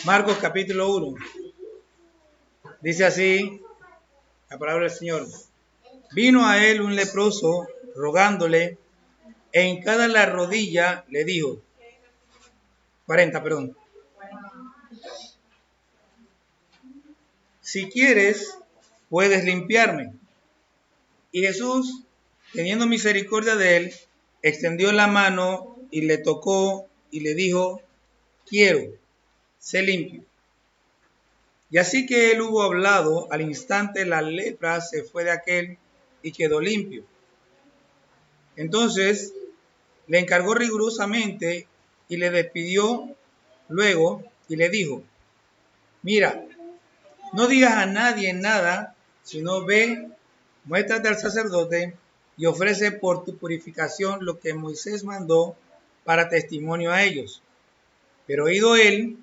Marcos capítulo 1. Dice así la palabra del Señor. Vino a él un leproso rogándole, e hincada la rodilla le dijo, 40, perdón. Si quieres, puedes limpiarme. Y Jesús, teniendo misericordia de él, extendió la mano y le tocó y le dijo, quiero, sé limpio. Y así que él hubo hablado, al instante la lepra se fue de aquel y quedó limpio. Entonces le encargó rigurosamente y le despidió luego y le dijo, mira, no digas a nadie nada, sino ve, muéstrate al sacerdote y ofrece por tu purificación lo que Moisés mandó para testimonio a ellos. Pero oído él,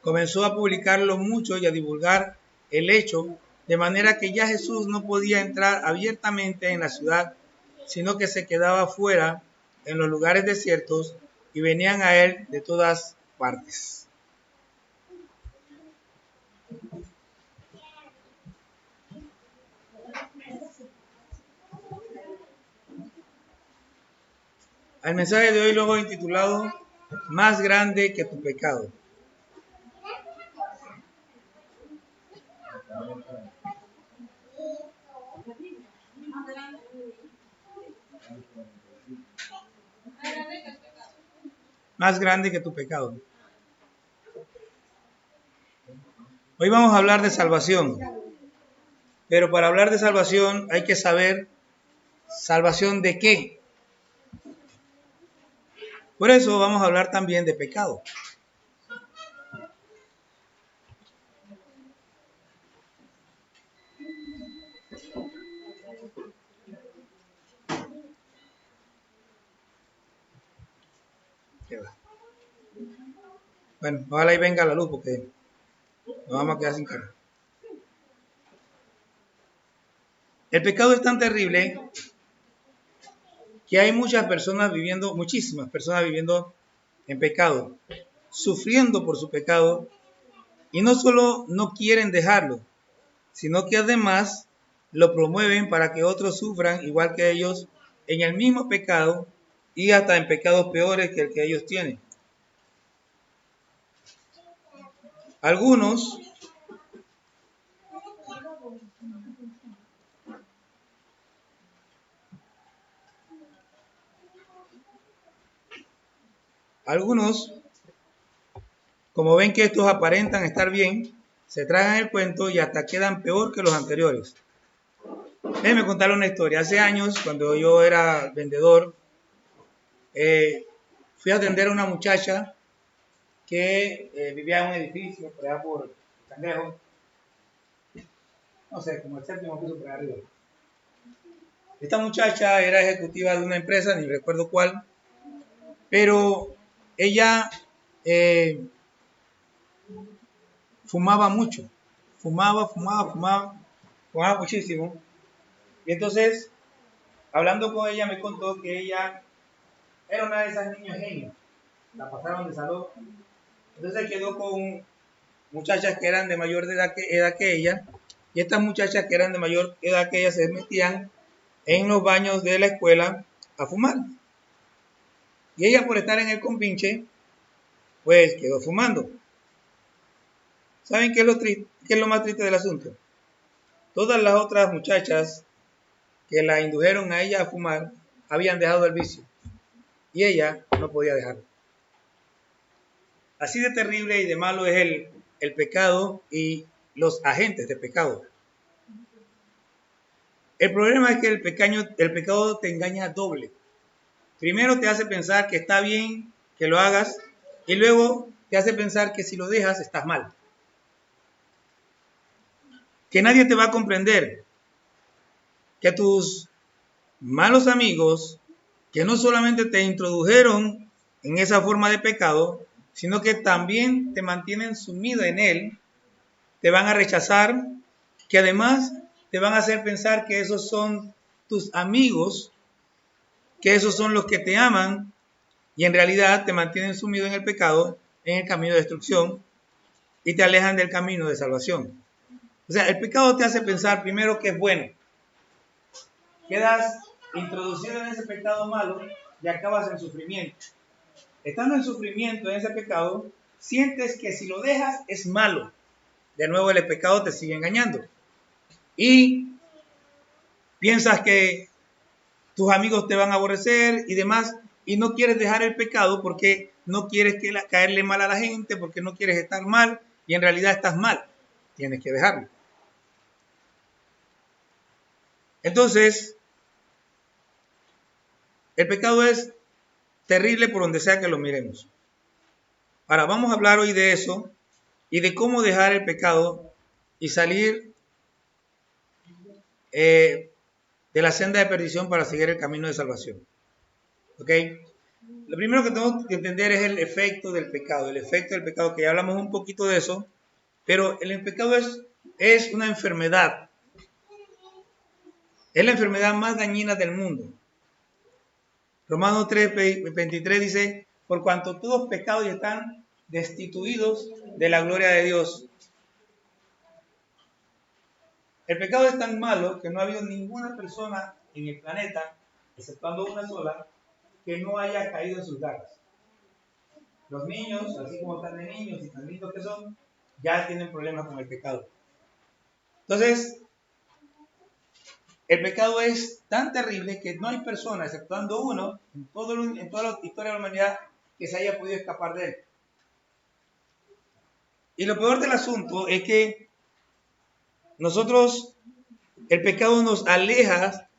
comenzó a publicarlo mucho y a divulgar el hecho, de manera que ya Jesús no podía entrar abiertamente en la ciudad, sino que se quedaba fuera en los lugares desiertos y venían a él de todas partes. Al mensaje de hoy luego intitulado Más grande que tu pecado. Más grande que tu pecado. Hoy vamos a hablar de salvación, pero para hablar de salvación hay que saber salvación de qué. Por eso vamos a hablar también de pecado. Bueno, ojalá y venga la luz porque nos vamos a quedar sin cara. El pecado es tan terrible que hay muchísimas personas viviendo en pecado, sufriendo por su pecado, y no solo no quieren dejarlo, sino que además lo promueven para que otros sufran igual que ellos en el mismo pecado y hasta en pecados peores que el que ellos tienen. Algunos como ven que estos aparentan estar bien, se tragan el cuento y hasta quedan peor que los anteriores. Déjenme contarle una historia. Hace años, cuando yo era vendedor, fui a atender a una muchacha que vivía en un edificio por allá por Cangrejo, no sé, como el séptimo piso por arriba. Esta muchacha era ejecutiva de una empresa, ni recuerdo cuál, pero ella fumaba mucho, fumaba muchísimo. Y entonces, hablando con ella, me contó que ella era una de esas niñas genios, la pasaron de salón. Entonces quedó con muchachas que eran de mayor edad que ella, y estas muchachas que eran de mayor edad que ella se metían en los baños de la escuela a fumar. Y ella, por estar en el compinche, pues quedó fumando. ¿Saben qué es lo más triste del asunto? Todas las otras muchachas que la indujeron a ella a fumar habían dejado el vicio y ella no podía dejarlo. Así de terrible y de malo es el pecado y los agentes de pecado. El problema es que el pecado te engaña doble. Primero te hace pensar que está bien que lo hagas y luego te hace pensar que si lo dejas estás mal. Que nadie te va a comprender. Que tus malos amigos, que no solamente te introdujeron en esa forma de pecado, sino que también te mantienen sumido en él, te van a rechazar, que además te van a hacer pensar que esos son tus amigos, que esos son los que te aman, y en realidad te mantienen sumido en el pecado en el camino de destrucción y te alejan del camino de salvación. O sea, el pecado te hace pensar primero que es bueno. Quedas introducido en ese pecado malo y acabas en sufrimiento. Estando en sufrimiento en ese pecado, sientes que si lo dejas es malo. De nuevo el pecado te sigue engañando. Y piensas que tus amigos te van a aborrecer y demás, y no quieres dejar el pecado porque no quieres caerle mal a la gente, porque no quieres estar mal, y en realidad estás mal. Tienes que dejarlo. Entonces, el pecado es terrible por donde sea que lo miremos. Ahora, vamos a hablar hoy de eso y de cómo dejar el pecado y salir de la senda de perdición para seguir el camino de salvación. ¿Ok? Lo primero que tenemos que entender es el efecto del pecado. El efecto del pecado, que ya hablamos un poquito de eso, pero el pecado es una enfermedad. Es la enfermedad más dañina del mundo. Romanos 3:23 dice, por cuanto todos pecados y están destituidos de la gloria de Dios. El pecado es tan malo que no ha habido ninguna persona en el planeta, exceptuando una sola, que no haya caído en sus garras. Los niños, así como están de niños y tan lindos que son, ya tienen problemas con el pecado. Entonces, el pecado es tan terrible que no hay persona, exceptuando uno, en toda la historia de la humanidad, que se haya podido escapar de él. Y lo peor del asunto es que nosotros, el pecado nos aleja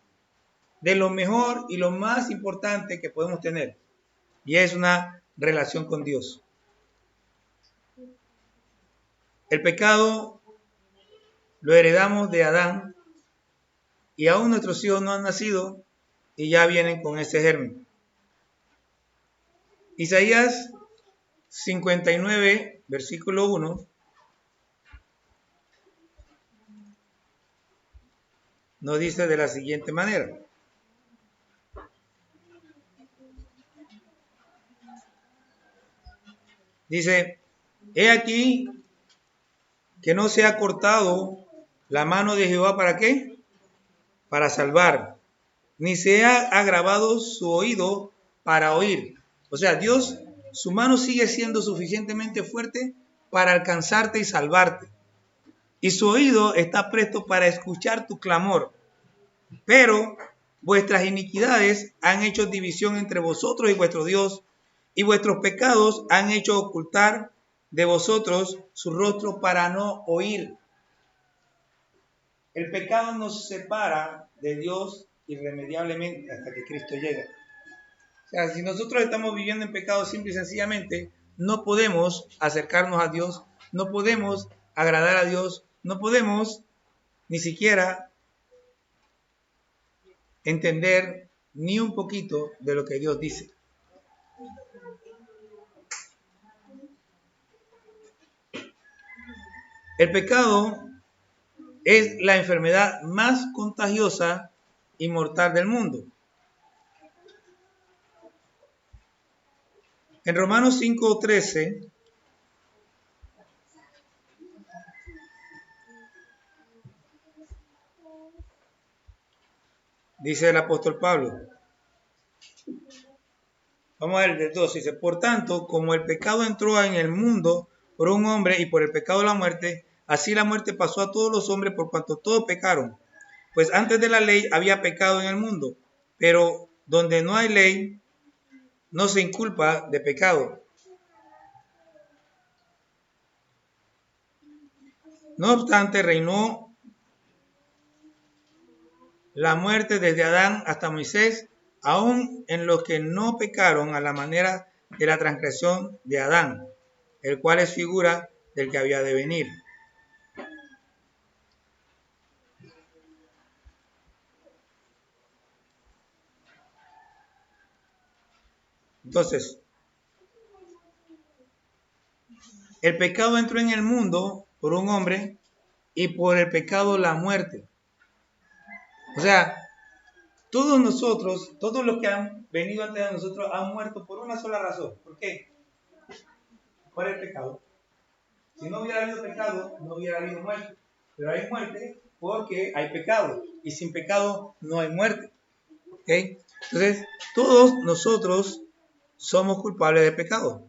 de lo mejor y lo más importante que podemos tener, y es una relación con Dios. El pecado lo heredamos de Adán, y aún nuestros hijos no han nacido y ya vienen con ese germen. Isaías 59, versículo 1, nos dice de la siguiente manera. Dice, he aquí que no se ha cortado la mano de Jehová, ¿para qué? Para salvar, ni se ha agravado su oído para oír. O sea, Dios, su mano sigue siendo suficientemente fuerte para alcanzarte y salvarte. Y su oído está presto para escuchar tu clamor. Pero vuestras iniquidades han hecho división entre vosotros y vuestro Dios, y vuestros pecados han hecho ocultar de vosotros su rostro para no oír. El pecado nos separa de Dios irremediablemente hasta que Cristo llegue. O sea, si nosotros estamos viviendo en pecado simple y sencillamente, no podemos acercarnos a Dios, no podemos agradar a Dios, no podemos ni siquiera entender ni un poquito de lo que Dios dice. El pecado es la enfermedad más contagiosa y mortal del mundo. En Romanos 5:13 dice el apóstol Pablo. Vamos a ver el 2. Dice, por tanto, como el pecado entró en el mundo por un hombre y por el pecado la muerte, así la muerte pasó a todos los hombres por cuanto todos pecaron. Pues antes de la ley había pecado en el mundo, pero donde no hay ley, no se inculpa de pecado. No obstante, reinó la muerte desde Adán hasta Moisés, aun en los que no pecaron a la manera de la transgresión de Adán, el cual es figura del que había de venir. Entonces, el pecado entró en el mundo por un hombre y por el pecado la muerte. O sea, todos nosotros, todos los que han venido antes de nosotros han muerto por una sola razón. ¿Por qué? por el pecado. Si no hubiera habido pecado, no hubiera habido muerte. Pero hay muerte porque hay pecado. Y sin pecado no hay muerte. ¿Okay? Entonces, todos nosotros somos culpables de pecado.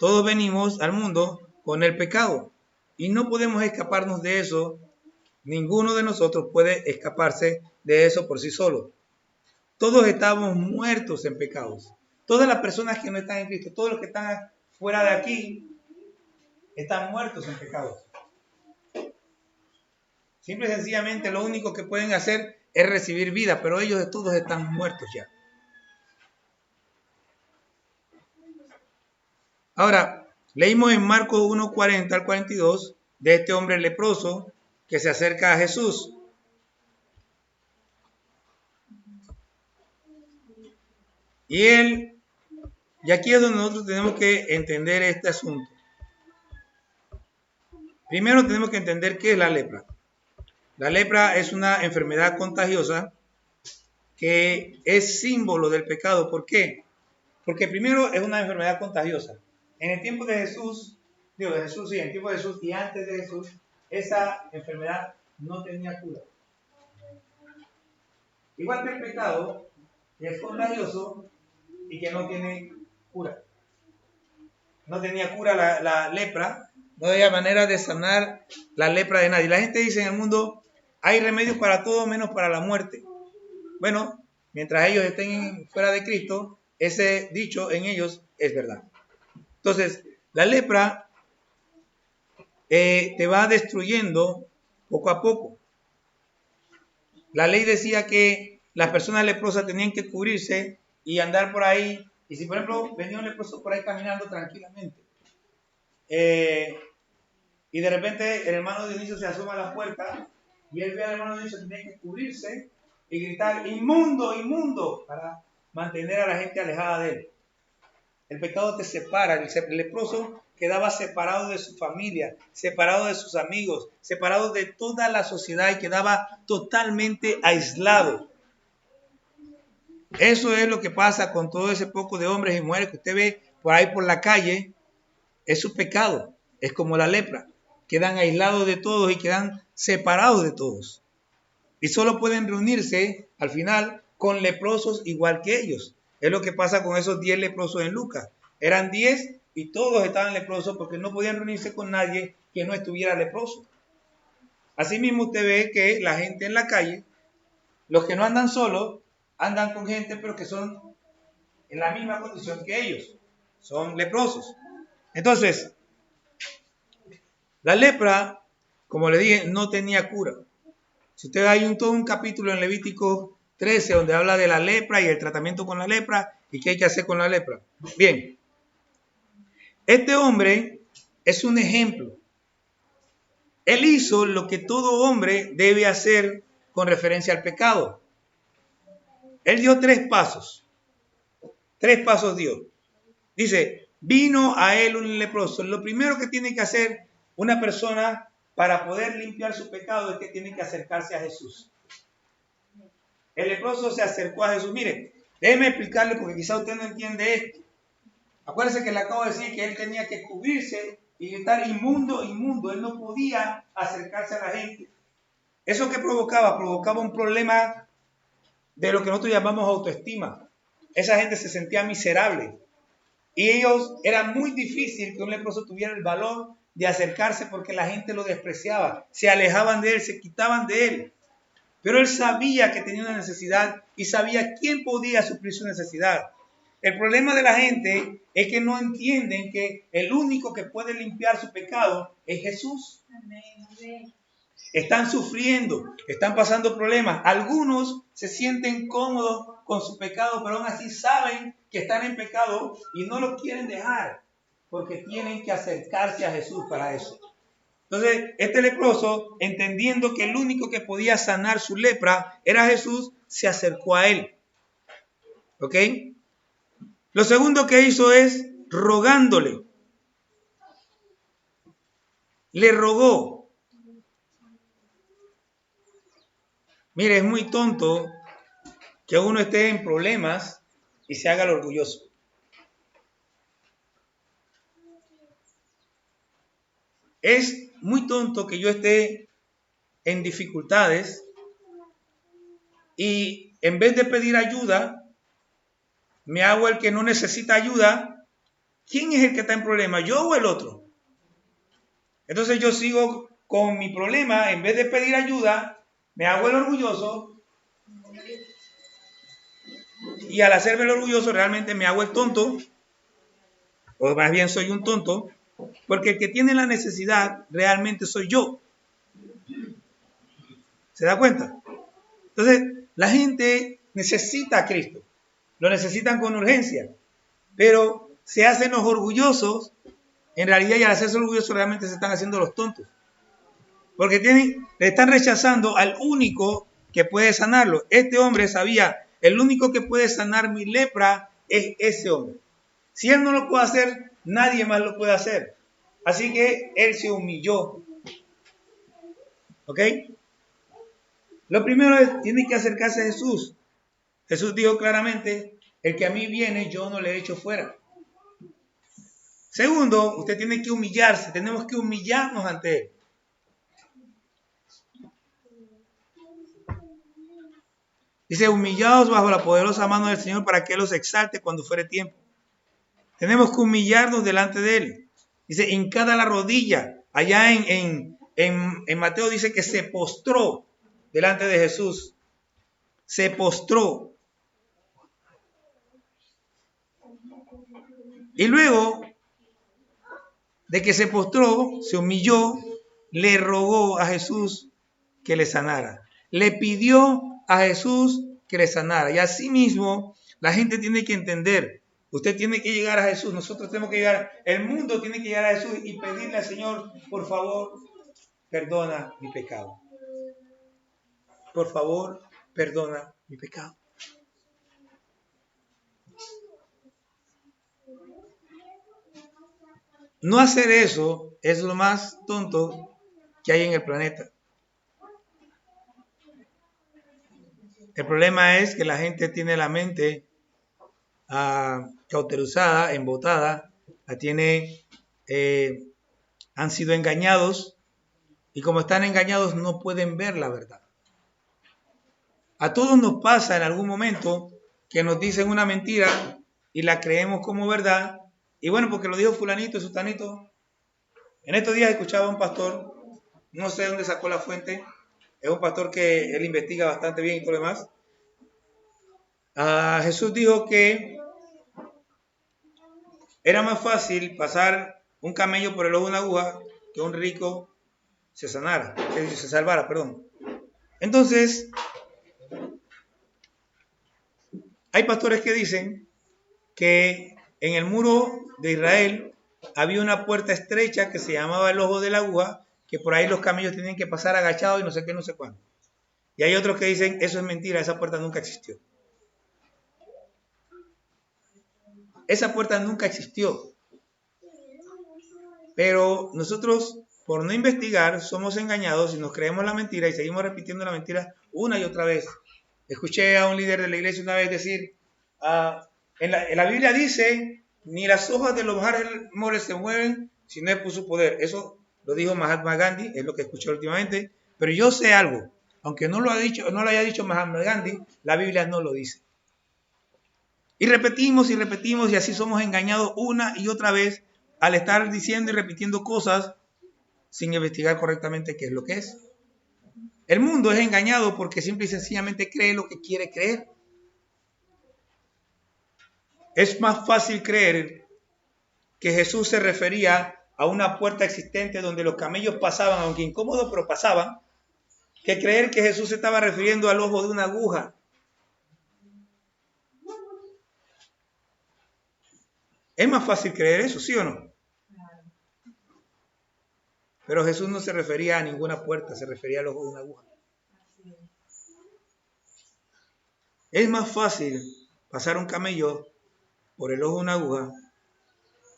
Todos venimos al mundo con el pecado. Y no podemos escaparnos de eso. Ninguno de nosotros puede escaparse de eso por sí solo. Todos estamos muertos en pecados. Todas las personas que no están en Cristo, todos los que están fuera de aquí, están muertos en pecados. Simple y sencillamente lo único que pueden hacer es recibir vida, pero ellos todos están muertos ya. Ahora, leímos en Marcos 1:40 al 42 de este hombre leproso que se acerca a Jesús. Y aquí es donde nosotros tenemos que entender este asunto. Primero tenemos que entender qué es la lepra. La lepra es una enfermedad contagiosa que es símbolo del pecado. ¿Por qué? Porque primero es una enfermedad contagiosa. En el tiempo de Jesús, en el tiempo de Jesús y antes de Jesús, esa enfermedad no tenía cura. Igual que el pecado, que es contagioso y que no tiene cura. No tenía cura la lepra, no había manera de sanar la lepra de nadie. La gente dice en el mundo, hay remedios para todo menos para la muerte. Bueno, mientras ellos estén fuera de Cristo, ese dicho en ellos es verdad. Entonces, la lepra te va destruyendo poco a poco. La ley decía que las personas leprosas tenían que cubrirse y andar por ahí. Y si, por ejemplo, venía un leproso por ahí caminando tranquilamente, y de repente el hermano Dionisio se asoma a la puerta y él ve al hermano Dionisio que tiene que cubrirse y gritar, inmundo, inmundo, para mantener a la gente alejada de él. El pecado te separa. El leproso quedaba separado de su familia, separado de sus amigos, separado de toda la sociedad y quedaba totalmente aislado. Eso es lo que pasa con todo ese poco de hombres y mujeres que usted ve por ahí por la calle. Es su pecado. Es como la lepra. Quedan aislados de todos y quedan separados de todos. Y solo pueden reunirse al final con leprosos igual que ellos. Es lo que pasa con esos 10 leprosos en Lucas. Eran 10 y todos estaban leprosos porque no podían reunirse con nadie que no estuviera leproso. Asimismo usted ve que la gente en la calle, los que no andan solos, andan con gente pero que son en la misma condición que ellos. Son leprosos. Entonces, la lepra, como le dije, no tenía cura. Si usted hay todo un capítulo en Levítico 13 donde habla de la lepra y el tratamiento con la lepra y qué hay que hacer con la lepra. Bien, este hombre es un ejemplo. Él hizo lo que todo hombre debe hacer con referencia al pecado. Él dio 3 pasos. 3 pasos dio. Dice, vino a él un leproso. Lo primero que tiene que hacer una persona para poder limpiar su pecado es que tiene que acercarse a Jesús. El leproso se acercó a Jesús. Mire, déjeme explicarle porque quizá usted no entiende esto. Acuérdese que le acabo de decir que él tenía que cubrirse y estar inmundo, inmundo. Él no podía acercarse a la gente. ¿Eso qué provocaba? Provocaba un problema de lo que nosotros llamamos autoestima. Esa gente se sentía miserable. Y ellos, era muy difícil que un leproso tuviera el valor de acercarse porque la gente lo despreciaba. Se alejaban de él, se quitaban de él. Pero él sabía que tenía una necesidad y sabía quién podía suplir su necesidad. El problema de la gente es que no entienden que el único que puede limpiar su pecado es Jesús. Están sufriendo, están pasando problemas. Algunos se sienten cómodos con su pecado, pero aún así saben que están en pecado y no lo quieren dejar porque tienen que acercarse a Jesús para eso. Entonces, este leproso, entendiendo que el único que podía sanar su lepra era Jesús, se acercó a él. ¿Ok? Lo segundo que hizo es rogándole. Le rogó. Mire, es muy tonto que uno esté en problemas y se haga el orgulloso. Es muy tonto que yo esté en dificultades y en vez de pedir ayuda, me hago el que no necesita ayuda. ¿Quién es el que está en problema, yo o el otro? Entonces yo sigo con mi problema, en vez de pedir ayuda, me hago el orgulloso, y al hacerme el orgulloso realmente me hago el tonto, o más bien soy un tonto, porque el que tiene la necesidad realmente soy yo. ¿Se da cuenta? Entonces, la gente necesita a Cristo, lo necesitan con urgencia, pero se hacen los orgullosos, en realidad, y al hacerse orgullosos realmente se están haciendo los tontos, porque le están rechazando al único que puede sanarlo. Este hombre sabía, el único que puede sanar mi lepra es ese hombre. Si él no lo puede hacer, nadie más lo puede hacer. Así que él se humilló. ¿Ok? Lo primero es, tiene que acercarse a Jesús. Jesús dijo claramente, el que a mí viene, yo no le echo fuera. Segundo, usted tiene que humillarse, tenemos que humillarnos ante él. Dice, humillados bajo la poderosa mano del Señor para que Él los exalte cuando fuere tiempo. Tenemos que humillarnos delante de Él. Dice, hincada la rodilla. Allá en Mateo dice que se postró delante de Jesús. Se postró. Y luego de que se postró, se humilló, le rogó a Jesús que le sanara. Le pidió a Jesús que le sanara. Y así mismo la gente tiene que entender. Usted tiene que llegar a Jesús. Nosotros tenemos que llegar. El mundo tiene que llegar a Jesús y pedirle al Señor, por favor, perdona mi pecado. Por favor, perdona mi pecado. No hacer eso es lo más tonto que hay en el planeta. El problema es que la gente tiene la mente cauterizada, embotada, han sido engañados, y como están engañados no pueden ver la verdad. A todos nos pasa en algún momento que nos dicen una mentira y la creemos como verdad, y bueno, porque lo dijo fulanito, sutanito. En estos días escuchaba a un pastor, no sé dónde sacó la fuente, es un pastor que él investiga bastante bien y todo lo demás. Jesús dijo que era más fácil pasar un camello por el ojo de una aguja que un rico se salvara. Entonces, hay pastores que dicen que en el muro de Israel había una puerta estrecha que se llamaba el ojo de la aguja, que por ahí los camellos tenían que pasar agachados y no sé qué, no sé cuándo. Y hay otros que dicen, eso es mentira, esa puerta nunca existió. Esa puerta nunca existió. Pero nosotros, por no investigar, somos engañados y nos creemos la mentira y seguimos repitiendo la mentira una y otra vez. Escuché a un líder de la iglesia una vez decir, en la Biblia dice, ni las hojas de los árboles se mueven si no es por su poder. Eso lo dijo Mahatma Gandhi, es lo que escuché últimamente. Pero yo sé algo, aunque no lo haya dicho Mahatma Gandhi, la Biblia no lo dice. Y repetimos y así somos engañados una y otra vez al estar diciendo y repitiendo cosas sin investigar correctamente qué es lo que es. El mundo es engañado porque simple y sencillamente cree lo que quiere creer. Es más fácil creer que Jesús se refería a una puerta existente donde los camellos pasaban, aunque incómodos, pero pasaban, que creer que Jesús se estaba refiriendo al ojo de una aguja. Es más fácil creer eso, ¿sí o no? Pero Jesús no se refería a ninguna puerta, se refería al ojo de una aguja. Es más fácil pasar un camello por el ojo de una aguja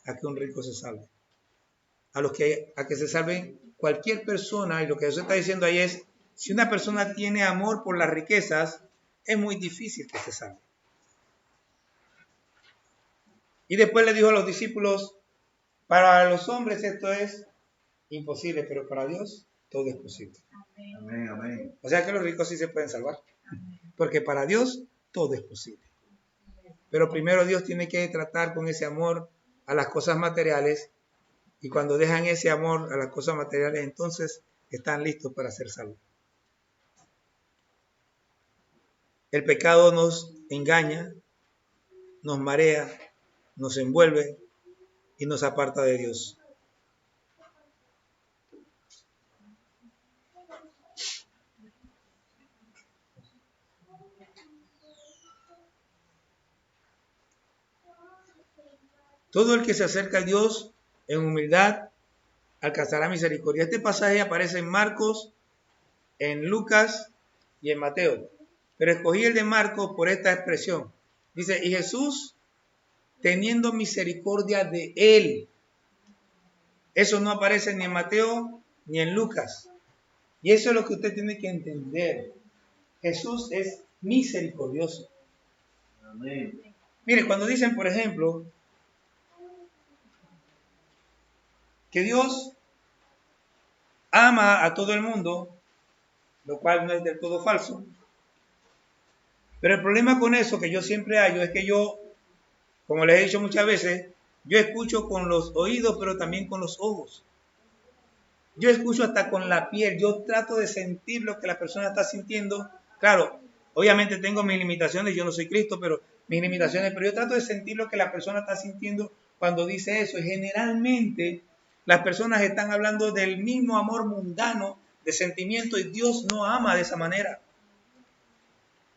a que un rico se salve. A que se salve cualquier persona, y lo que Jesús está diciendo ahí es, si una persona tiene amor por las riquezas, es muy difícil que se salve. Y después le dijo a los discípulos, para los hombres esto es imposible, pero para Dios todo es posible. Amén, amén. O sea que los ricos sí se pueden salvar, porque para Dios todo es posible. Pero primero Dios tiene que tratar con ese amor a las cosas materiales, y cuando dejan ese amor a las cosas materiales, entonces están listos para ser salvos. El pecado nos engaña, nos marea, nos envuelve y nos aparta de Dios. Todo el que se acerca a Dios en humildad alcanzará misericordia. Este pasaje aparece en Marcos, en Lucas y en Mateo. Pero escogí el de Marcos por esta expresión. Dice, y Jesús teniendo misericordia de él. Eso no aparece ni en Mateo ni en Lucas. Y eso es lo que usted tiene que entender. Jesús es misericordioso. Amén. Mire, cuando dicen, por ejemplo, que Dios ama a todo el mundo, lo cual no es del todo falso. Pero el problema con eso que yo siempre hallo es que yo, como les he dicho muchas veces, yo escucho con los oídos, pero también con los ojos. Yo escucho hasta con la piel. Yo trato de sentir lo que la persona está sintiendo. Claro, obviamente tengo mis limitaciones. Yo no soy Cristo, pero mis limitaciones. Pero yo trato de sentir lo que la persona está sintiendo cuando dice eso. Y generalmente las personas están hablando del mismo amor mundano, de sentimiento. Y Dios no ama de esa manera.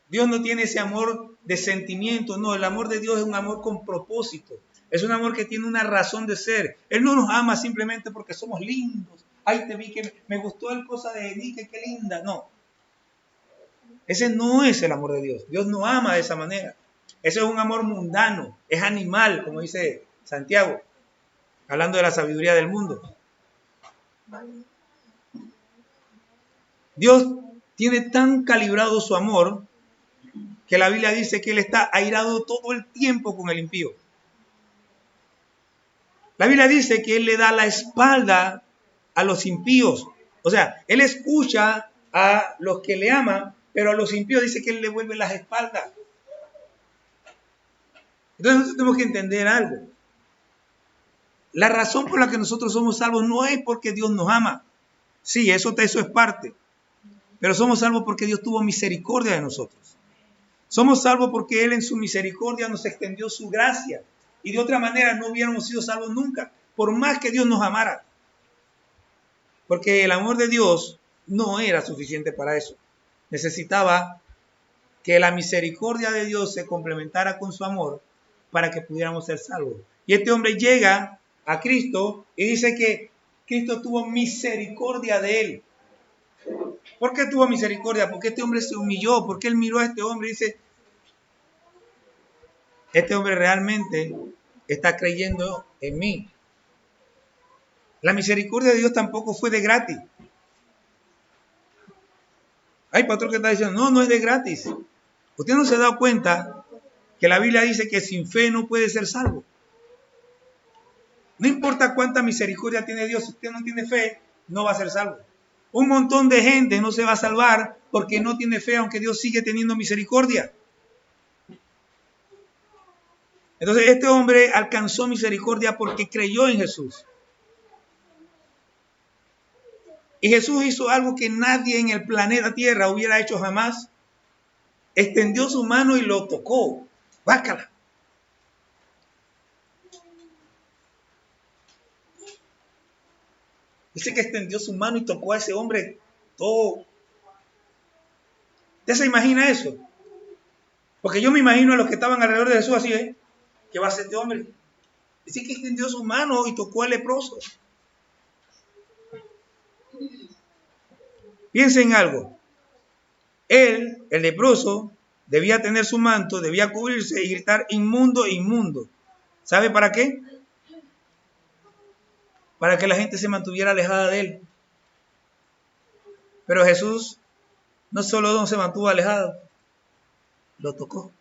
Dios no tiene ese amor de sentimiento. No, el amor de Dios es un amor con propósito. Es un amor que tiene una razón de ser. Él no nos ama simplemente porque somos lindos. Ay, te vi que me gustó el cosa de Enrique, qué linda. No. Ese no es el amor de Dios. Dios no ama de esa manera. Ese es un amor mundano. Es animal, como dice Santiago, hablando de la sabiduría del mundo. Dios tiene tan calibrado su amor que la Biblia dice que Él está airado todo el tiempo con el impío. La Biblia dice que Él le da la espalda a los impíos. O sea, Él escucha a los que le aman, pero a los impíos dice que Él le vuelve las espaldas. Entonces nosotros tenemos que entender algo. La razón por la que nosotros somos salvos no es porque Dios nos ama. Sí, eso es parte. Pero somos salvos porque Dios tuvo misericordia de nosotros. Somos salvos porque Él en su misericordia nos extendió su gracia. Y de otra manera no hubiéramos sido salvos nunca, por más que Dios nos amara. Porque el amor de Dios no era suficiente para eso. Necesitaba que la misericordia de Dios se complementara con su amor para que pudiéramos ser salvos. Y este hombre llega a Cristo y dice que Cristo tuvo misericordia de él. ¿Por qué tuvo misericordia? Porque este hombre se humilló, porque él miró a este hombre y dice, este hombre realmente está creyendo en mí. La misericordia de Dios tampoco fue de gratis. Hay pastor que está diciendo, no, no es de gratis. Usted no se ha dado cuenta que la Biblia dice que sin fe no puede ser salvo. No importa cuánta misericordia tiene Dios, si usted no tiene fe, no va a ser salvo. Un montón de gente no se va a salvar porque no tiene fe, aunque Dios sigue teniendo misericordia. Entonces este hombre alcanzó misericordia porque creyó en Jesús. Y Jesús hizo algo que nadie en el planeta Tierra hubiera hecho jamás. Extendió su mano y lo tocó. Bácala. Dice que extendió su mano y tocó a ese hombre todo. ¿Usted se imagina eso? Porque yo me imagino a los que estaban alrededor de Jesús así, ¿qué va a hacer este hombre? Dice que extendió su mano y tocó al leproso. Piensen en algo. Él, el leproso, debía tener su manto, debía cubrirse y gritar inmundo, inmundo. ¿Sabe para qué? Para que la gente se mantuviera alejada de él. Pero Jesús no solo no se mantuvo alejado, lo tocó.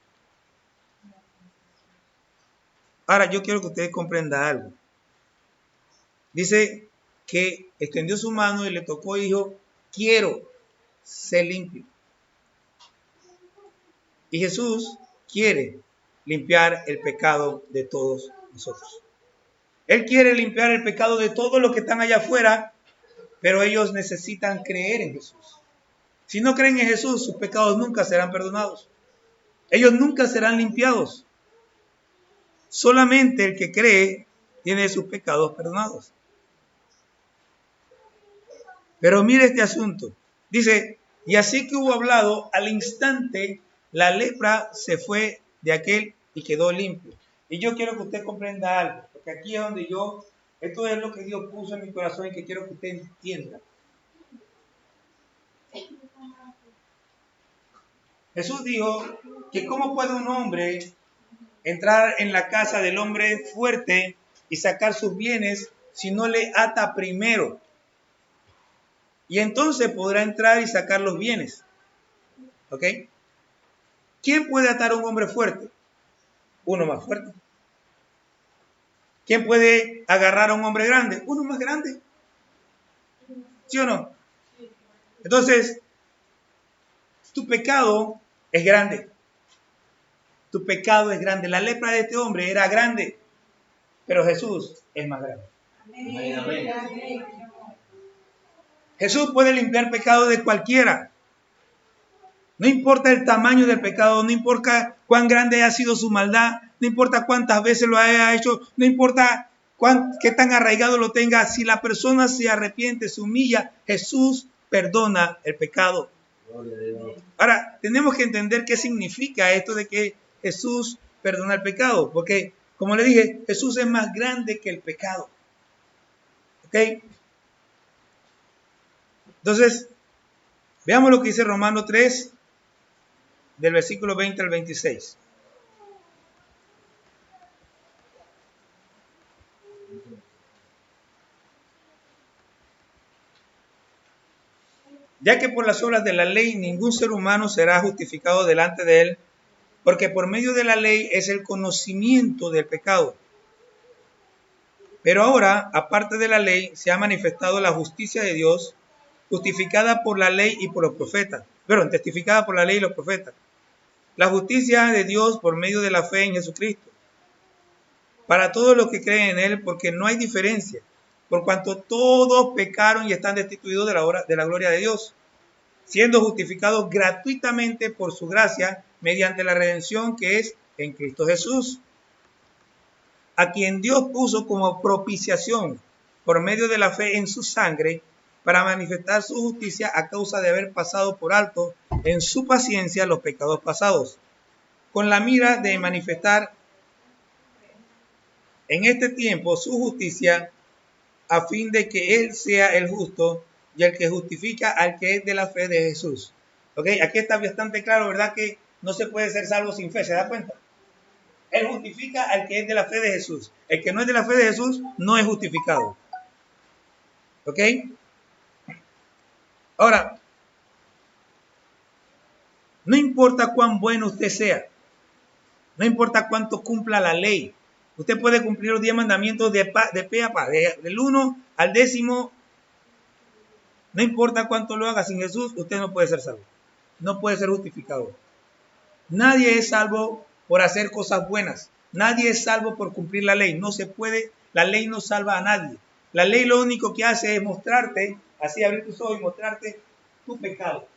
Ahora yo quiero que ustedes comprendan algo. Dice que extendió su mano y le tocó y dijo, quiero ser limpio. Y Jesús quiere limpiar el pecado de todos nosotros. Él quiere limpiar el pecado de todos los que están allá afuera, pero ellos necesitan creer en Jesús. Si no creen en Jesús, sus pecados nunca serán perdonados. Ellos nunca serán limpiados. Solamente el que cree tiene sus pecados perdonados. Pero mire este asunto. Dice, y así que hubo hablado, al instante la lepra se fue de aquel y quedó limpio. Y yo quiero que usted comprenda algo, porque aquí es donde esto es lo que Dios puso en mi corazón y que quiero que usted entienda. Jesús dijo que cómo puede un hombre entrar en la casa del hombre fuerte y sacar sus bienes si no le ata primero. Y entonces podrá entrar y sacar los bienes. ¿Ok? ¿Quién puede atar a un hombre fuerte? Uno más fuerte. ¿Quién puede agarrar a un hombre grande? Uno más grande. ¿Sí o no? Entonces, tu pecado es grande. Tu pecado es grande. La lepra de este hombre era grande, pero Jesús es más grande. Amén, amén. Jesús puede limpiar pecado de cualquiera. No importa el tamaño del pecado, no importa cuán grande ha sido su maldad, no importa cuántas veces lo haya hecho, no importa qué tan arraigado lo tenga. Si la persona se arrepiente, se humilla, Jesús perdona el pecado. Gloria a Dios. Ahora, tenemos que entender qué significa esto de que Jesús perdona el pecado, porque, como le dije, Jesús es más grande que el pecado. ¿Ok? Entonces, veamos lo que dice Romanos 3, del versículo 20 al 26. Ya que por las obras de la ley ningún ser humano será justificado delante de él, porque por medio de la ley es el conocimiento del pecado. Pero ahora, aparte de la ley, se ha manifestado la justicia de Dios, justificada por la ley y por los profetas. Testificada por la ley y los profetas. La justicia de Dios por medio de la fe en Jesucristo. Para todos los que creen en Él, porque no hay diferencia, por cuanto todos pecaron y están destituidos de la gloria de Dios, siendo justificados gratuitamente por su gracia, mediante la redención que es en Cristo Jesús, a quien Dios puso como propiciación por medio de la fe en su sangre, para manifestar su justicia a causa de haber pasado por alto en su paciencia los pecados pasados, con la mira de manifestar en este tiempo su justicia, a fin de que Él sea el justo y el que justifica al que es de la fe de Jesús. ¿Ok? Aquí está bastante claro, ¿verdad? Que no se puede ser salvo sin fe, ¿se da cuenta? Él justifica al que es de la fe de Jesús. El que no es de la fe de Jesús no es justificado. ¿Ok? Ahora, no importa cuán bueno usted sea, no importa cuánto cumpla la ley, usted puede cumplir los 10 mandamientos de pe a pa, del 1 al 10º. No importa cuánto lo haga sin Jesús, usted no puede ser salvo. No puede ser justificado. Nadie es salvo por hacer cosas buenas. Nadie es salvo por cumplir la ley. No se puede, la ley no salva a nadie. La ley lo único que hace es mostrarte, así abrir tus ojos y mostrarte tu pecado.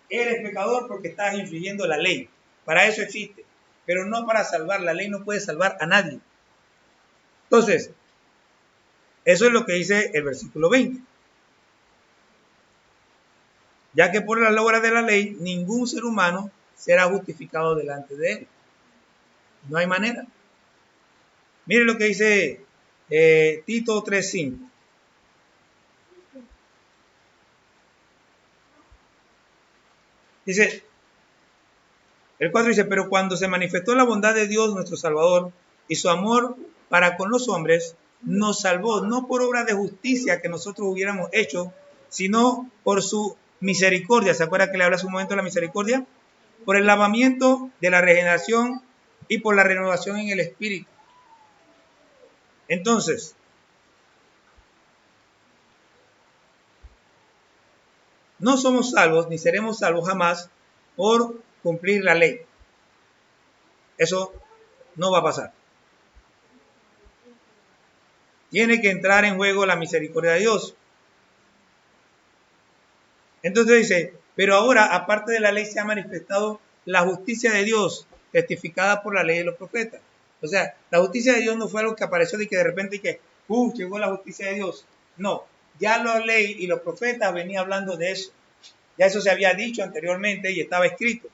Eres pecador porque estás infringiendo la ley. Para eso existe, pero no para salvar. La ley no puede salvar a nadie. Entonces, eso es lo que dice el versículo 20. Ya que por las obras de la ley, ningún ser humano será justificado delante de él. No hay manera. Mire lo que dice Tito 3:5. Dice, el 4 dice, pero cuando se manifestó la bondad de Dios nuestro Salvador y su amor para con los hombres, nos salvó, no por obra de justicia que nosotros hubiéramos hecho, sino por su misericordia. ¿Se acuerda que le habla hace un momento de la misericordia? Por el lavamiento de la regeneración y por la renovación en el Espíritu. Entonces, no somos salvos ni seremos salvos jamás por cumplir la ley. Eso no va a pasar. Tiene que entrar en juego la misericordia de Dios. Entonces dice, pero ahora, aparte de la ley, se ha manifestado la justicia de Dios, testificada por la ley de los profetas. O sea, la justicia de Dios no fue algo que apareció de que de repente llegó la justicia de Dios. No, ya la ley y los profetas venían hablando de eso. Ya eso se había dicho anteriormente y estaba escrito.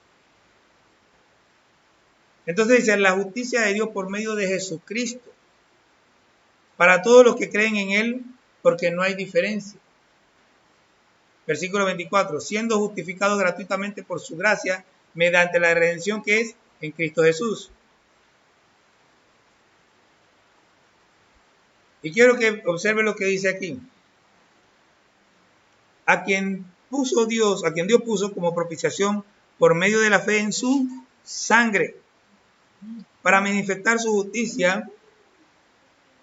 Entonces dice, la justicia de Dios por medio de Jesucristo, para todos los que creen en Él, porque no hay diferencia. Versículo 24, siendo justificados gratuitamente por su gracia, mediante la redención que es en Cristo Jesús. Y quiero que observe lo que dice aquí. A quien Dios puso como propiciación por medio de la fe en su sangre, para manifestar su justicia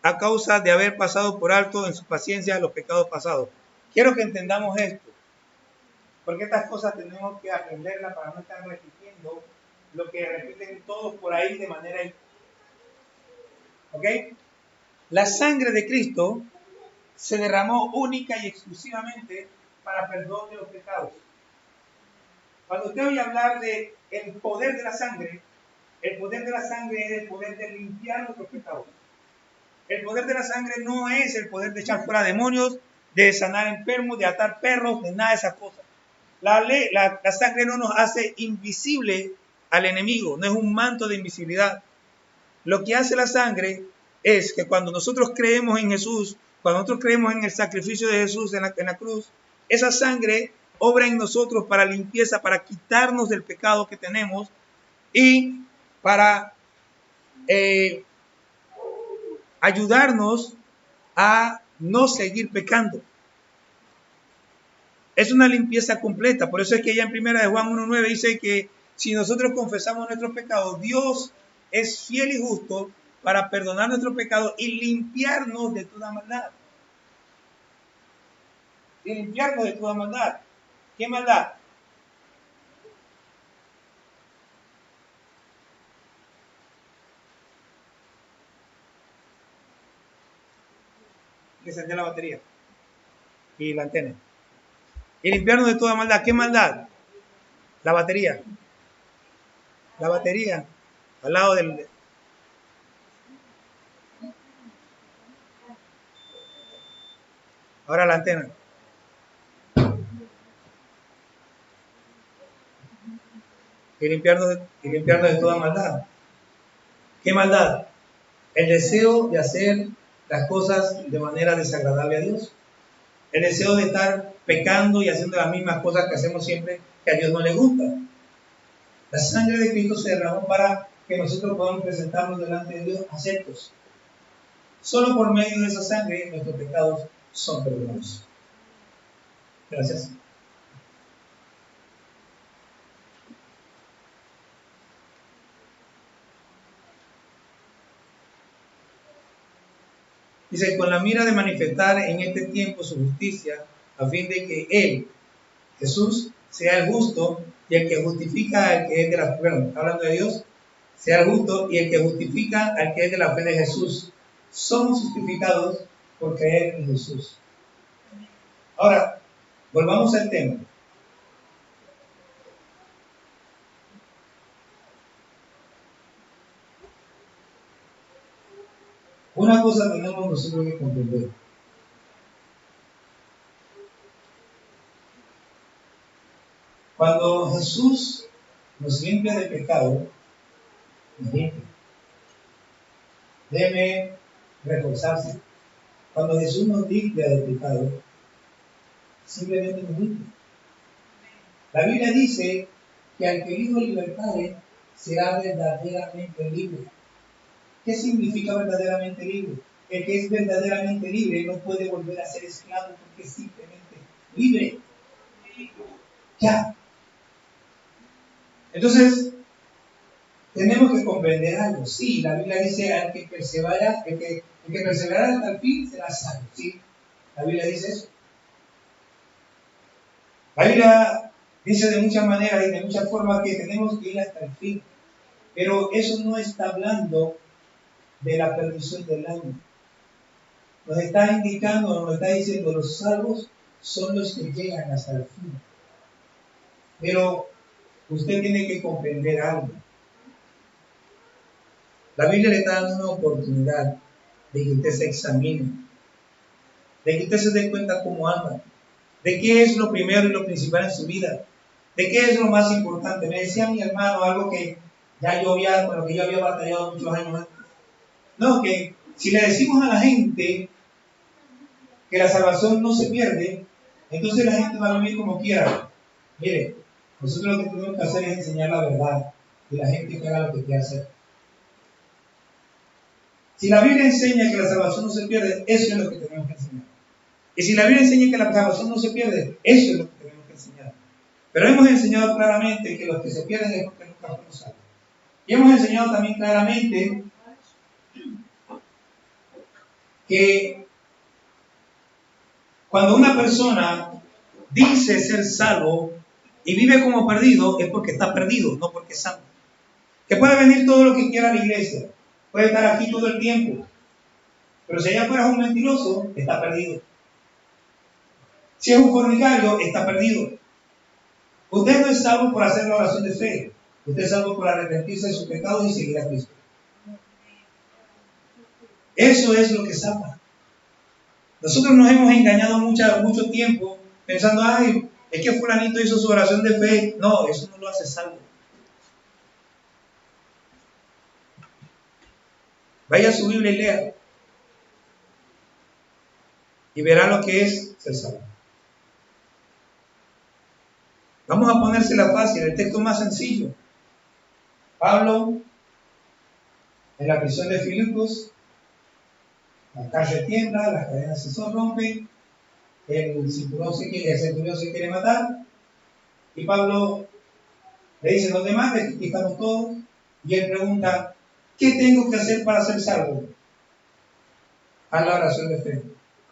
a causa de haber pasado por alto en su paciencia los pecados pasados. Quiero que entendamos esto, porque estas cosas tenemos que aprenderlas para no estar repitiendo lo que repiten todos por ahí de manera... ¿Ok? La sangre de Cristo se derramó única y exclusivamente para perdón de los pecados. Cuando usted oye hablar de el poder de la sangre es el poder de limpiar nuestros pecados. El poder de la sangre no es el poder de echar fuera demonios, de sanar enfermos, de atar perros, de nada de esas cosas. La sangre no nos hace invisible al enemigo, no es un manto de invisibilidad. Lo que hace la sangre es que cuando nosotros creemos en Jesús, cuando nosotros creemos en el sacrificio de Jesús en la cruz, esa sangre obra en nosotros para limpieza, para quitarnos del pecado que tenemos y para ayudarnos a no seguir pecando. Es una limpieza completa. Por eso es que ella en primera de Juan 1.9 dice que si nosotros confesamos nuestros pecados, Dios es fiel y justo para perdonar nuestros pecados y limpiarnos de toda maldad. Y limpiarnos de toda maldad. ¿Qué maldad? Que encender la batería y la antena. Y limpiarnos de toda maldad. ¿Qué maldad? La batería. La batería. Al lado del... Ahora la antena. Y limpiarnos de toda maldad. ¿Qué maldad? El deseo de hacer las cosas de manera desagradable a Dios. El deseo de estar pecando y haciendo las mismas cosas que hacemos siempre, que a Dios no le gusta. La sangre de Cristo se derramó para que nosotros podamos presentarnos delante de Dios aceptos. Solo por medio de esa sangre nuestros pecados son perdonados. Gracias. Dice, con la mira de manifestar en este tiempo su justicia, a fin de que Él, Jesús, sea el justo y el que justifica al que es de la fe, hablando de Dios, sea el justo y el que justifica al que es de la fe de Jesús. Somos justificados por creer en Jesús. Ahora, volvamos al tema. Una cosa tenemos nosotros que comprender. Cuando Jesús nos limpia de pecado, nos limpia. Debe reforzarse. Cuando Jesús nos limpia de pecado, simplemente nos limpia. La Biblia dice que al que el Hijo libertare será verdaderamente libre. ¿Qué significa verdaderamente libre? El que es verdaderamente libre no puede volver a ser esclavo porque es simplemente libre. Ya. Entonces, tenemos que comprender algo. Sí, la Biblia dice al que persevera, el que perseverará hasta el fin será salvo. Sí, la Biblia dice eso. La Biblia dice de muchas maneras y de muchas formas que tenemos que ir hasta el fin. Pero eso no está hablando de la perdición del alma. Nos está indicando, nos está diciendo, los salvos son los que llegan hasta el fin. Pero usted tiene que comprender algo. La Biblia le está dando una oportunidad de que usted se examine, de que usted se dé cuenta cómo anda, de qué es lo primero y lo principal en su vida, de qué es lo más importante. Me decía mi hermano algo que ya yo había, con lo que yo había batallado muchos años antes. No, que si le decimos a la gente que la salvación no se pierde, entonces la gente va a vivir como quiera. Mire, nosotros lo que tenemos que hacer es enseñar la verdad y la gente que haga lo que quiera hacer. Si la Biblia enseña que la salvación no se pierde, eso es lo que tenemos que enseñar. Y si la Biblia enseña que la salvación no se pierde, eso es lo que tenemos que enseñar. Pero hemos enseñado claramente que los que se pierden es porque nunca fueron salvos. Y hemos enseñado también claramente que cuando una persona dice ser salvo y vive como perdido, es porque está perdido, no porque es salvo. Que puede venir todo lo que quiera a la iglesia, puede estar aquí todo el tiempo, pero si allá afuera es un mentiroso, está perdido. Si es un fornicario, está perdido. Usted no es salvo por hacer la oración de fe, usted es salvo por arrepentirse de sus pecados y seguir a Cristo. Eso es lo que salva. Nosotros nos hemos engañado mucho tiempo pensando, ay, es que fulanito hizo su oración de fe. No, eso no lo hace salvo. Vaya a su Biblia y lea. Y verá lo que es ser salvo. Vamos a ponérsela fácil, el texto más sencillo. Pablo, en la prisión de Filipos, la cárcel tiembla, las cadenas se rompen, el centurión se quiere matar, y Pablo le dice, no te mates, que aquí estamos todos, y él pregunta, ¿qué tengo que hacer para ser salvo? Haz la oración de fe.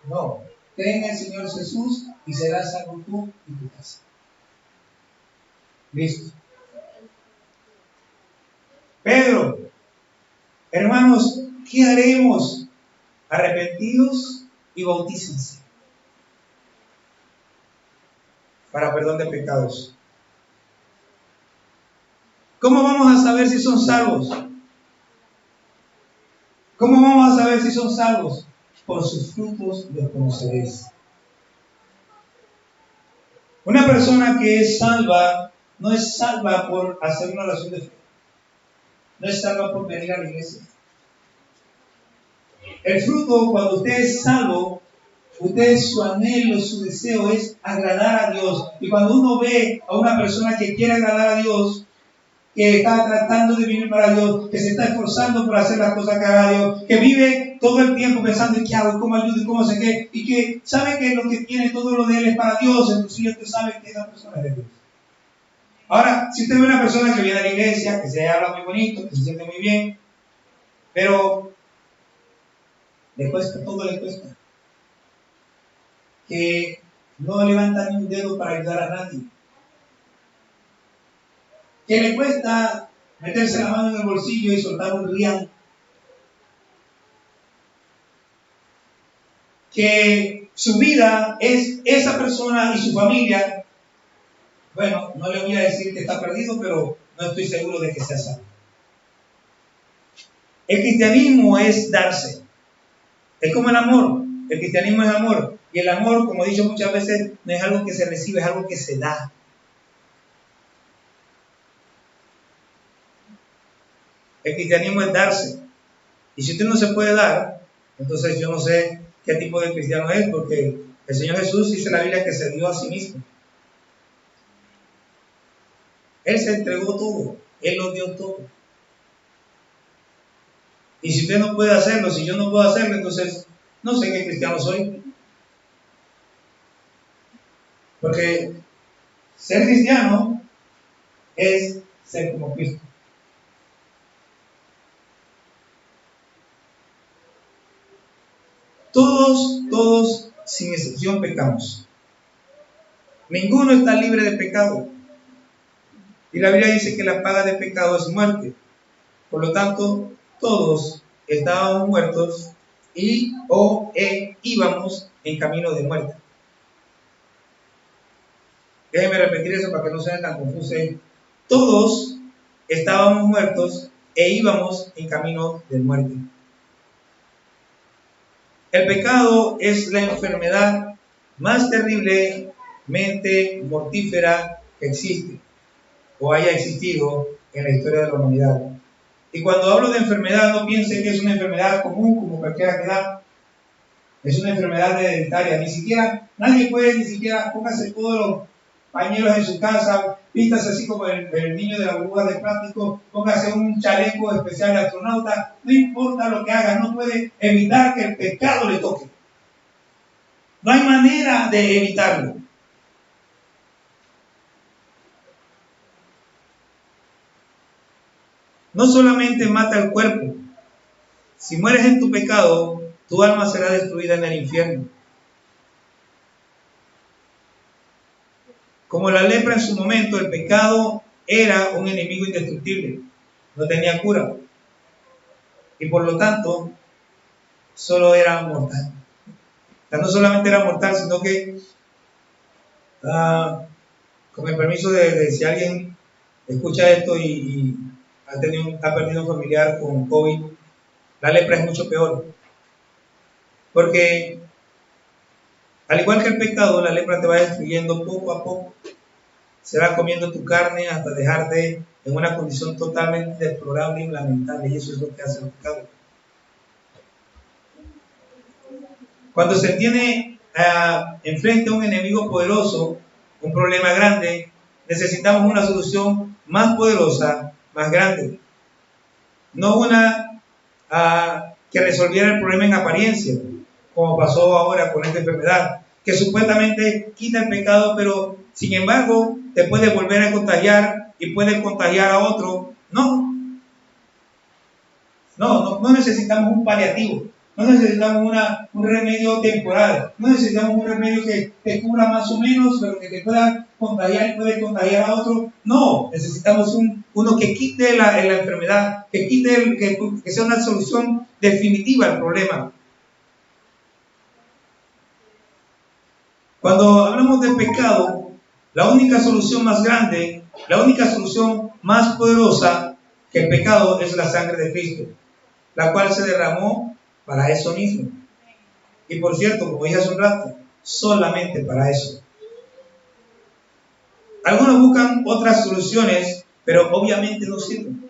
No, cree en el Señor Jesús y serás salvo tú y tu casa. Listo. Pedro, hermanos, ¿qué haremos? Arrepentidos y bautícense para perdón de pecados. ¿Cómo vamos a saber si son salvos? ¿Cómo vamos a saber si son salvos? Por sus frutos los conoceréis. Una persona que es salva no es salva por hacer una oración de fe. No es salva por venir a la iglesia. El fruto, cuando usted es salvo, usted, su anhelo, su deseo es agradar a Dios. Y cuando uno ve a una persona que quiere agradar a Dios, que está tratando de vivir para Dios, que se está esforzando por hacer las cosas que haga Dios, que vive todo el tiempo pensando en qué hago, cómo ayudo y cómo sé qué, y que sabe que lo que tiene, todo lo de él es para Dios, entonces usted sabe que esa persona es de Dios. Ahora, si usted ve una persona que viene a la iglesia, que se habla muy bonito, que se siente muy bien, pero le cuesta, todo le cuesta, que no levanta ni un dedo para ayudar a nadie, que le cuesta meterse la mano en el bolsillo y soltar un rial, que su vida es esa persona y su familia. Bueno, no le voy a decir que está perdido, pero no estoy seguro de que sea salvo. El cristianismo es darse, es como el amor. El cristianismo es amor, y el amor, como he dicho muchas veces, no es algo que se recibe, es algo que se da. El cristianismo es darse, y si usted no se puede dar, entonces yo no sé qué tipo de cristiano es, porque el Señor Jesús dice en la Biblia que se dio a sí mismo. Él se entregó todo, Él lo dio todo. Y si usted no puede hacerlo, si yo no puedo hacerlo, entonces no sé qué cristiano soy. Porque ser cristiano es ser como Cristo. Todos, sin excepción, pecamos. Ninguno está libre de pecado. Y la Biblia dice que la paga de pecado es muerte. Por lo tanto, todos estábamos muertos y íbamos en camino de muerte. Déjenme repetir eso para que no sea tan confuso. Todos estábamos muertos e íbamos en camino de muerte. El pecado es la enfermedad más terriblemente mortífera que existe o haya existido en la historia de la humanidad. Y cuando hablo de enfermedad, no piensen que es una enfermedad común como cualquiera que da. Es una enfermedad hereditaria. Nadie puede, ni siquiera póngase todos los pañuelos en su casa, vístase así como el niño de la burbuja de plástico, póngase un chaleco especial de astronauta, no importa lo que haga, no puede evitar que el pecado le toque. No hay manera de evitarlo. No solamente mata el cuerpo. Si mueres en tu pecado, tu alma será destruida en el infierno. Como la lepra en su momento, el pecado era un enemigo indestructible. No tenía cura. Y por lo tanto, solo era mortal. O sea, no solamente era mortal, sino que, con el permiso de si alguien escucha esto y ha perdido un familiar con COVID, la lepra es mucho peor. Porque, al igual que el pecado, la lepra te va destruyendo poco a poco. Se va comiendo tu carne hasta dejarte en una condición totalmente deplorable y lamentable. Y eso es lo que hace el pecado. Cuando se tiene enfrente a un enemigo poderoso, un problema grande, necesitamos una solución más poderosa, más grande. No una que resolviera el problema en apariencia, como pasó ahora con esta enfermedad, que supuestamente quita el pecado, pero sin embargo te puede volver a contagiar y puede contagiar a otro. No necesitamos un paliativo. No necesitamos un remedio temporal, no necesitamos un remedio que te cura más o menos, pero que te pueda contagiar y puede contagiar a otro. No, necesitamos uno que quite la enfermedad, que sea una solución definitiva al problema. Cuando hablamos de pecado, la única solución más grande, la única solución más poderosa que el pecado es la sangre de Cristo, la cual se derramó para eso mismo. Y por cierto, como dije hace un rato, solamente para eso. Algunos buscan otras soluciones, pero obviamente no sirven.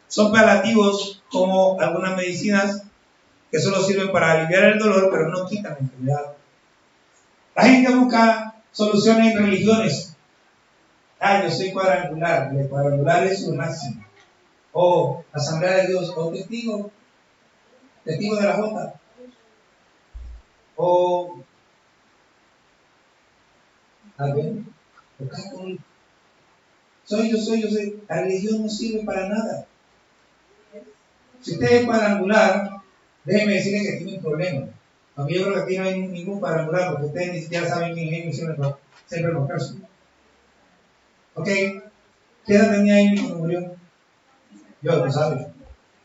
Son paliativos como algunas medicinas que solo sirven para aliviar el dolor, pero no quitan la enfermedad. La gente busca soluciones en religiones. Yo soy cuadrangular, y el cuadrangular es lo máximo. O Asamblea de Dios, o testigo de la Jota. O católico. Soy yo. La religión no sirve para nada. Si usted es cuadrangular, déjeme decirle que tiene un problema. Aunque yo creo que aquí no hay ningún cuadrangular, porque ustedes ni siquiera saben quién es Amy siempre los casos. ¿Ok? ¿Qué edad tenía Amy cuando murió? Yo no sabe.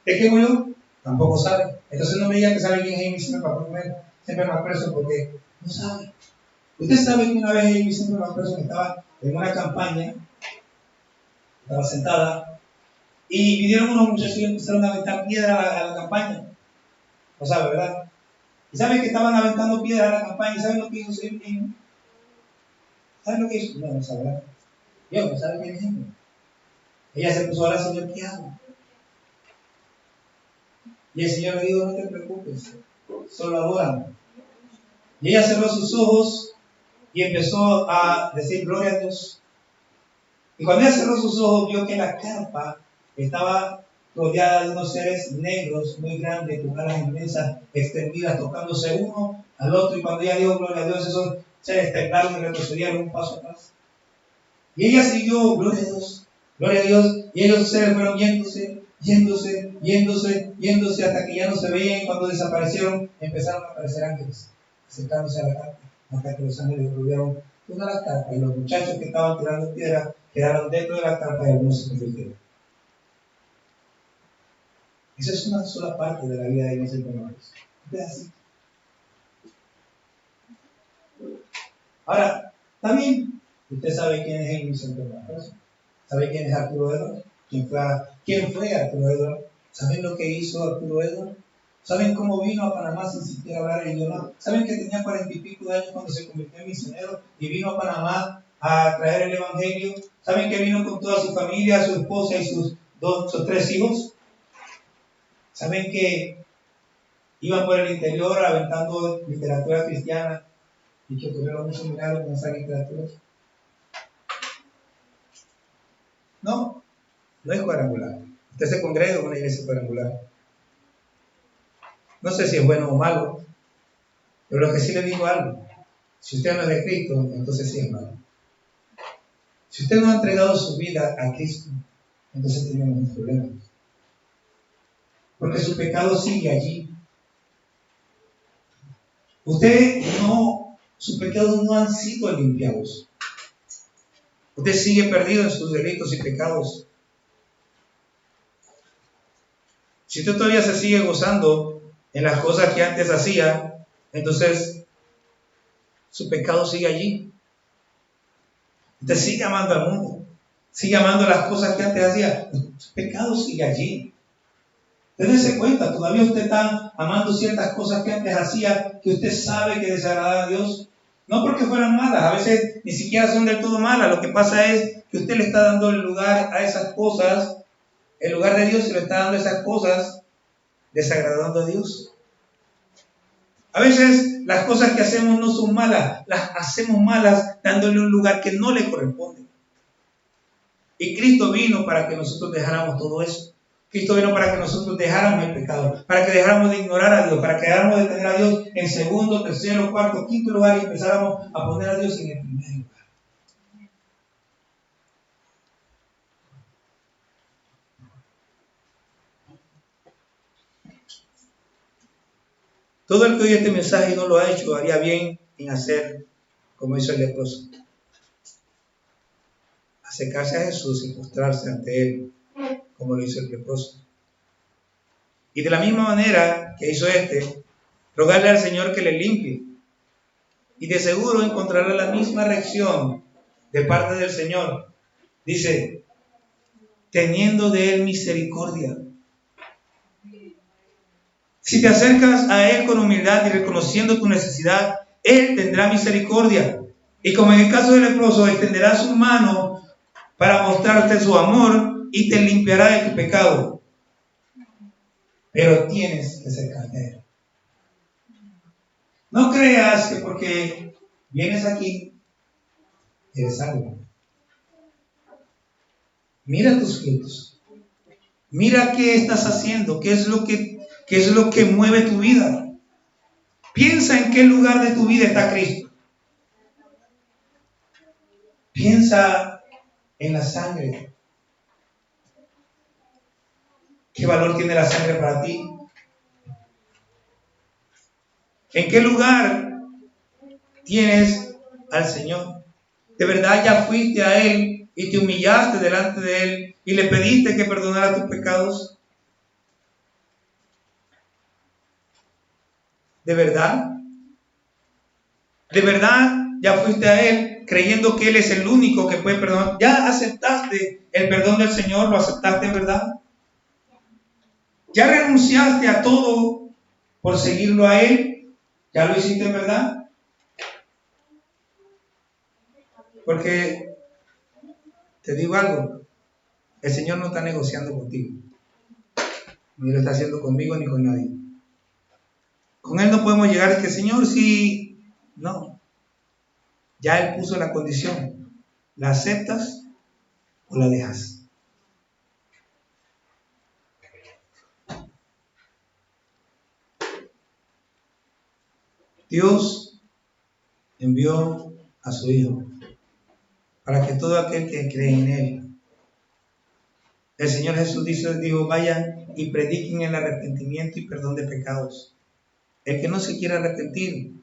¿De qué murió? Tampoco sabe. Entonces no me diga que sabe quién es Amy siempre más preso, porque no sabe. Usted sabe que una vez Amy siempre más preso estaba en una campaña, estaba sentada, y vinieron unos muchachos y empezaron a aventar piedra a la campaña. No sabe, ¿verdad? Y saben que estaban aventando piedra a la campaña. ¿Y saben lo que hizo Amy? ¿Saben lo que hizo? No sabe, ¿verdad? Yo no sabe quién es Amy. Ella se puso a hablar, Señor, ¿qué hago? Y el Señor le dijo, no te preocupes, solo adórame. Y ella cerró sus ojos y empezó a decir gloria a Dios. Y cuando ella cerró sus ojos, vio que la carpa estaba rodeada de unos seres negros muy grandes, con alas inmensas, extendidas, tocándose uno al otro. Y cuando ella dijo gloria a Dios, esos seres temblaron y retrocedieron un paso atrás. Y ella siguió, gloria a Dios, y ellos seres fueron yéndose, hasta que ya no se veían, y cuando desaparecieron, empezaron a aparecer ángeles, acercándose a la carpa, hasta que los ángeles rodearon todas las carpas, y los muchachos que estaban tirando piedras quedaron dentro de las carpas y algunos se convirtieron. Esa es una sola parte de la vida de Iglesia Pentecostés. Es así. Ahora, también, usted sabe quién es Iglesia Pentecostés. ¿Sabe quién es Arturo Edwards? ¿Quién fue Arturo Edwards? ¿Saben lo que hizo Arturo Edwards? ¿Saben cómo vino a Panamá sin siquiera hablar el idioma? ¿Saben que tenía 40 y pico de años cuando se convirtió en misionero y vino a Panamá a traer el evangelio? ¿Saben que vino con toda su familia, su esposa y sus 3 hijos? ¿Saben que iban por el interior aventando literatura cristiana y que ocurrieron muchos milagros con esa literatura? No, no es cuadrangular. Usted se congrega en una iglesia cuadrangular. No sé si es bueno o malo, pero lo que sí le digo algo. Si usted no es de Cristo, entonces sí es malo. Si usted no ha entregado su vida a Cristo, entonces tenemos un problema. Porque su pecado sigue allí. Sus pecados no han sido limpiados. Usted sigue perdido en sus delitos y pecados. Si usted todavía se sigue gozando en las cosas que antes hacía, entonces su pecado sigue allí. Usted sigue amando al mundo, sigue amando las cosas que antes hacía, su pecado sigue allí. Déjese cuenta, todavía usted está amando ciertas cosas que antes hacía, que usted sabe que desagrada a Dios. No porque fueran malas, a veces ni siquiera son del todo malas. Lo que pasa es que usted le está dando el lugar a esas cosas, el lugar de Dios se le está dando a esas cosas, desagradando a Dios. A veces las cosas que hacemos no son malas, las hacemos malas dándole un lugar que no le corresponde. Y Cristo vino para que nosotros dejáramos todo eso. Cristo vino para que nosotros dejáramos el pecado, para que dejáramos de ignorar a Dios, para que dejáramos de tener a Dios en segundo, tercero, cuarto, quinto lugar y empezáramos a poner a Dios en el primer lugar. Todo el que oye este mensaje y no lo ha hecho, haría bien en hacer como hizo el leproso. Acercarse a Jesús y postrarse ante Él, como lo hizo el leproso. Y de la misma manera que hizo rogarle al Señor que le limpie. Y de seguro encontrará la misma reacción de parte del Señor. Dice, teniendo de Él misericordia. Si te acercas a Él con humildad y reconociendo tu necesidad, Él tendrá misericordia. Y como en el caso del leproso, extenderá su mano para mostrarte su amor y te limpiará de tu pecado. Pero tienes que acercarte a Él. No creas que porque vienes aquí, eres salvo. Mira tus frutos. Mira qué estás haciendo, qué es lo que mueve tu vida. Piensa en qué lugar de tu vida está Cristo. Piensa en la sangre. ¿Qué valor tiene la sangre para ti? ¿En qué lugar tienes al Señor? ¿De verdad ya fuiste a Él y te humillaste delante de Él y le pediste que perdonara tus pecados? ¿De verdad? ¿De verdad ya fuiste a Él creyendo que Él es el único que puede perdonar? ¿Ya aceptaste el perdón del Señor? ¿Lo aceptaste en verdad? ¿Ya renunciaste a todo por seguirlo a Él? ¿Ya lo hiciste en verdad? Porque te digo algo, el Señor no está negociando contigo, ni lo está haciendo conmigo ni con nadie. Con Él no podemos llegar a que, Señor, sí, no. Ya Él puso la condición, ¿la aceptas o la dejas? Dios envió a su Hijo para que todo aquel que cree en Él. El Señor Jesús dijo, vayan y prediquen el arrepentimiento y perdón de pecados. El que no se quiera arrepentir,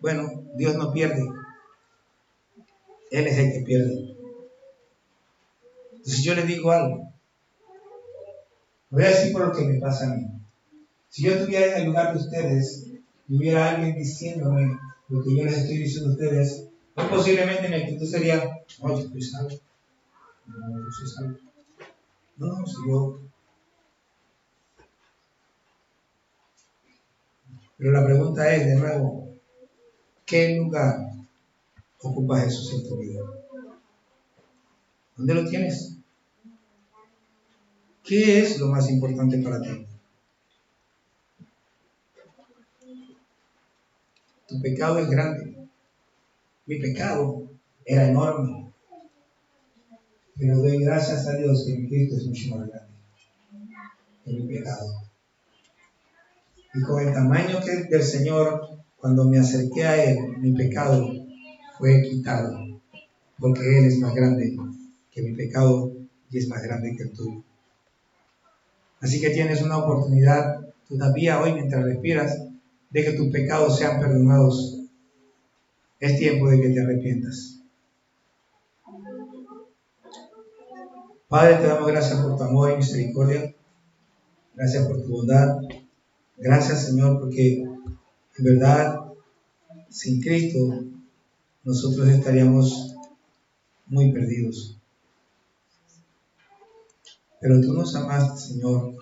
bueno, Dios no pierde, Él es el que pierde. Entonces yo les digo algo. Voy a decir por lo que me pasa a mí. Si yo estuviera en el lugar de ustedes y hubiera alguien diciéndome lo que yo les estoy diciendo a ustedes, muy posiblemente mi actitud sería, no, yo estoy salvo. No, yo soy salvo. No, si yo... Pero la pregunta es, de nuevo, ¿qué lugar ocupa Jesús en tu vida? ¿Dónde lo tienes? ¿Qué es lo más importante para ti? Tu pecado es grande. Mi pecado era enorme. Pero doy gracias a Dios que mi Cristo es mucho más grande que mi pecado. Y con el tamaño del Señor, cuando me acerqué a Él, mi pecado fue quitado. Porque Él es más grande que mi pecado y es más grande que el tuyo. Así que tienes una oportunidad todavía hoy mientras respiras de que tus pecados sean perdonados. Es tiempo de que te arrepientas. Padre, te damos gracias por tu amor y misericordia. Gracias por tu bondad. Gracias, Señor, porque en verdad, sin Cristo, nosotros estaríamos muy perdidos. Pero tú nos amaste, Señor,